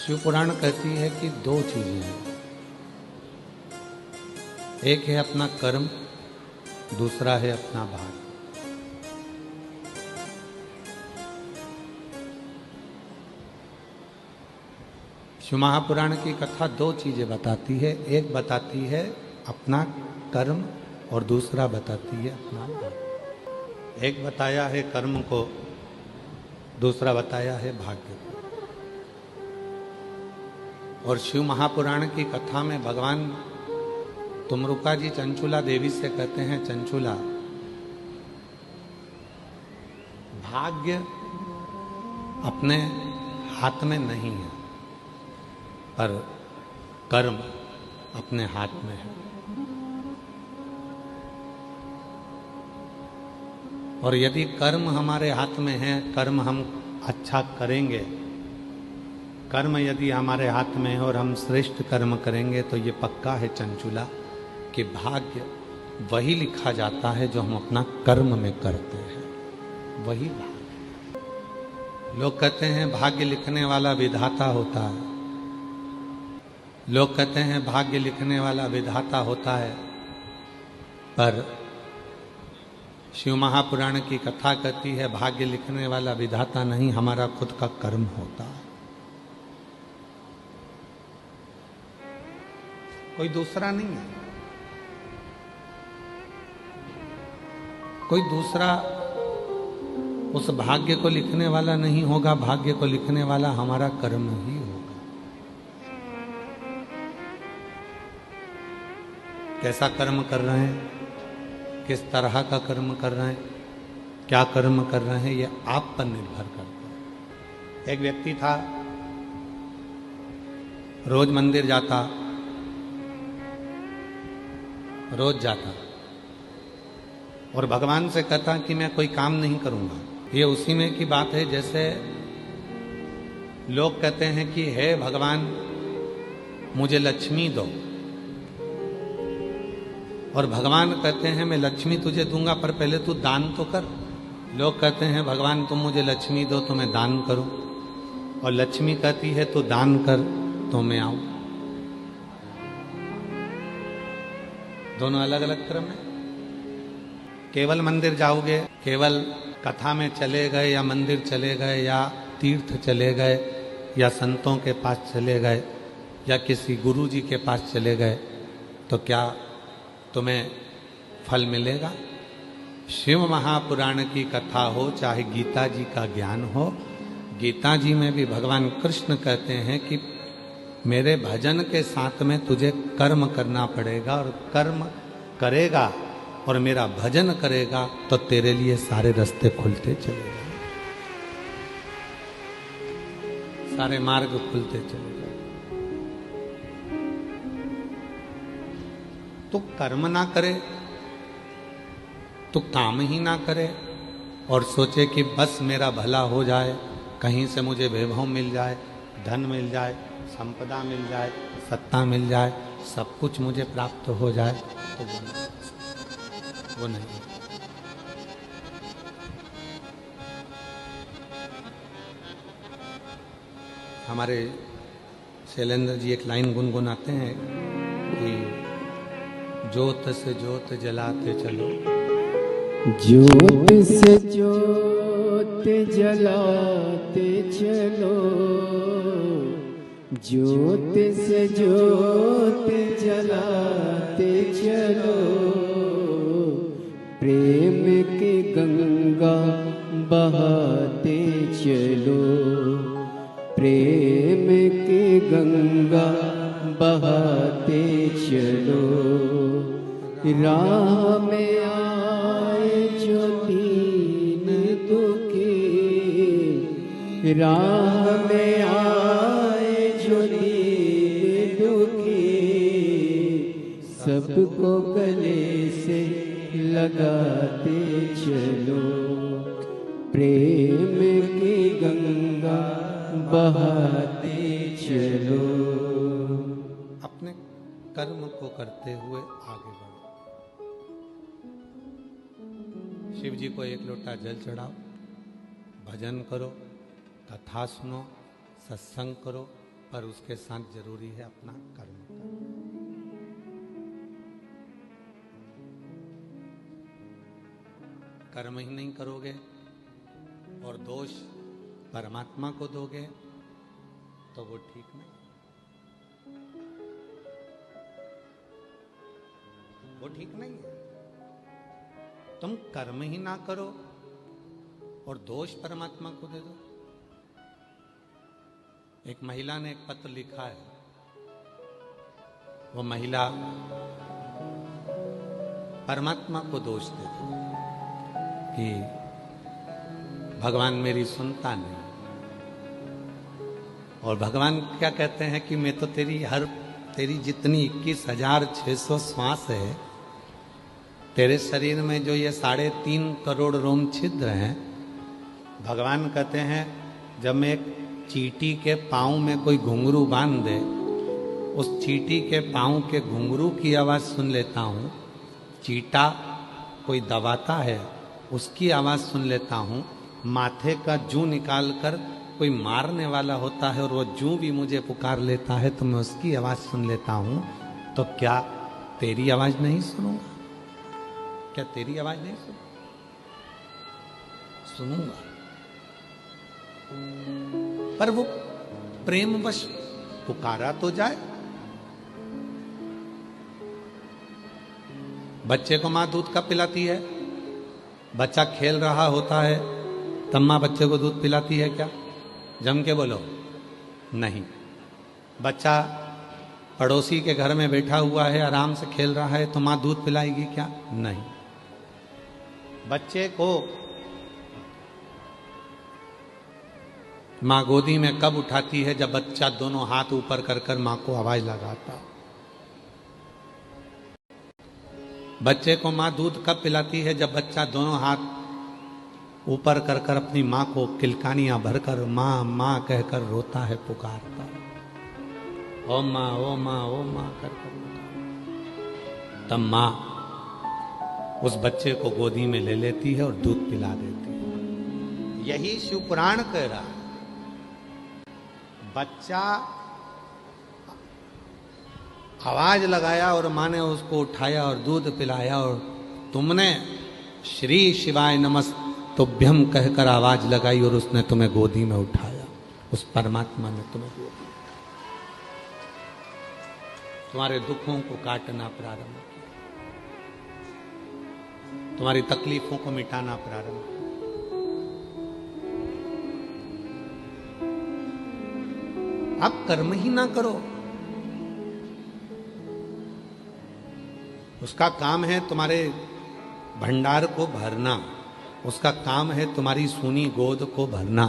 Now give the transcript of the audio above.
शिव पुराण कहती है कि दो चीजें हैं, एक है अपना कर्म, दूसरा है अपना भाग्य। शिव महापुराण की कथा दो चीजें बताती है, एक बताती है अपना कर्म और दूसरा बताती है अपना भाग्य। एक बताया है कर्म को, दूसरा बताया है भाग्य को। और शिव महापुराण की कथा में भगवान तुमरुका जी चंचुला देवी से कहते हैं, चंचुला भाग्य अपने हाथ में नहीं है, पर कर्म अपने हाथ में है। और यदि कर्म हमारे हाथ में है, कर्म हम अच्छा करेंगे, कर्म यदि हमारे हाथ में है और हम श्रेष्ठ कर्म करेंगे, तो ये पक्का है चंचुला कि भाग्य वही लिखा जाता है जो हम अपना कर्म में करते हैं, वही भाग्य। लोग कहते हैं भाग्य लिखने वाला विधाता होता है, लोग कहते हैं भाग्य लिखने वाला विधाता होता है, पर शिव महापुराण की कथा कहती है भाग्य लिखने वाला विधाता नहीं, हमारा खुद का कर्म होता है। कोई दूसरा नहीं है, कोई दूसरा उस भाग्य को लिखने वाला नहीं होगा। भाग्य को लिखने वाला हमारा कर्म ही होगा। कैसा कर्म कर रहे हैं, किस तरह का कर्म कर रहे हैं, क्या कर्म कर रहे हैं, ये आप पर निर्भर करता है। एक व्यक्ति था, रोज मंदिर जाता, रोज जाता और भगवान से कहता कि मैं कोई काम नहीं करूंगा। ये उसी में की बात है जैसे लोग कहते हैं कि हे भगवान मुझे लक्ष्मी दो, और भगवान कहते हैं मैं लक्ष्मी तुझे दूंगा पर पहले तू दान तो कर। लोग कहते हैं भगवान तुम मुझे लक्ष्मी दो तो मैं दान करूं, और लक्ष्मी कहती है तू दान कर तो मैं आऊं। दोनों अलग अलग क्रम है। केवल मंदिर जाओगे, केवल कथा में चले गए या मंदिर चले गए या तीर्थ चले गए या संतों के पास चले गए या किसी गुरु जी के पास चले गए, तो क्या तुम्हें फल मिलेगा? शिव महापुराण की कथा हो, चाहे गीता जी का ज्ञान हो, गीता जी में भी भगवान कृष्ण कहते हैं कि मेरे भजन के साथ में तुझे कर्म करना पड़ेगा, और कर्म करेगा और मेरा भजन करेगा तो तेरे लिए सारे रास्ते खुलते चले जाए, सारे मार्ग खुलते चले जाए। तो कर्म ना करे, तो काम ही ना करे और सोचे कि बस मेरा भला हो जाए, कहीं से मुझे वैभव मिल जाए, धन मिल जाए, संपदा मिल जाए, सत्ता मिल जाए, सब कुछ मुझे प्राप्त हो जाए, तो वो नहीं। हमारे शैलेंद्र जी एक लाइन गुनगुनाते हैं कि ज्योत से ज्योत जलाते चलो, ज्योत से ज्योत जलाते चलो, ज्योत से ज्योत जलाते चलो, प्रेम की गंगा बहाते चलो, प्रेम की गंगा बहाते चलो। राह में आए जो दीन दुखी, राह में आए जो दीन दुखी, सबको गले से लगाते चलो, प्रेम की गंगा बहाते चलो। अपने कर्म को करते हुए आगे बढ़ो। शिव जी को एक लोटा जल चढ़ाओ, भजन करो, कथा सुनो, सत्संग करो, पर उसके साथ जरूरी है अपना कर्म करना। कर्म ही नहीं करोगे और दोष परमात्मा को दोगे तो वो ठीक नहीं, वो ठीक नहीं है। तुम कर्म ही ना करो और दोष परमात्मा को दे दो। एक महिला ने एक पत्र लिखा है, वो महिला परमात्मा को दोष देती कि भगवान मेरी सुनता नहीं, और भगवान क्या कहते हैं कि मैं तो तेरी जितनी 21,600 श्वास है, तेरे शरीर में जो ये 3.5 करोड़ रोम छिद्र हैं, भगवान कहते हैं जब मैं एक चींटी के पाँव में कोई घुंघरू बांध दे, उस चींटी के पाँव के घुंघरू की आवाज़ सुन लेता हूँ। चींटा कोई दबाता है उसकी आवाज़ सुन लेता हूँ। माथे का जूं निकाल कर कोई मारने वाला होता है और वो जूं भी मुझे पुकार लेता है तो मैं उसकी आवाज़ सुन लेता हूँ। तो क्या तेरी आवाज़ नहीं सुनूंगा? क्या तेरी आवाज़ नहीं सुनूंगा? पर वो प्रेमवश पुकारा तो जाए। बच्चे को माँ दूध कब पिलाती है? बच्चा खेल रहा होता है तब माँ बच्चे को दूध पिलाती है क्या? जम के बोलो, नहीं। बच्चा पड़ोसी के घर में बैठा हुआ है, आराम से खेल रहा है, तो माँ दूध पिलाएगी क्या? नहीं। बच्चे को माँ गोदी में कब उठाती है? जब बच्चा दोनों हाथ ऊपर कर कर माँ को आवाज लगाता। बच्चे को माँ दूध कब पिलाती है? जब बच्चा दोनों हाथ ऊपर कर कर अपनी माँ को किलकानियां भरकर माँ माँ कहकर रोता है, पुकारता है, ओ माँ ओ माँ ओ माँ कर कर। तब माँ उस बच्चे को गोदी में ले लेती है और दूध पिला देती है। यही शिवपुराण कह रहा है। बच्चा आवाज लगाया और माँ ने उसको उठाया और दूध पिलाया, और तुमने श्री शिवाय नमस्तुभ्यम कहकर आवाज लगाई और उसने तुम्हें गोदी में उठाया। उस परमात्मा ने तुम्हें गोदी में, तुम्हारे दुखों को काटना प्रारंभ किया, तुम्हारी तकलीफों को मिटाना प्रारंभ किया। आप कर्म ही ना करो। उसका काम है तुम्हारे भंडार को भरना, उसका काम है तुम्हारी सूनी गोद को भरना,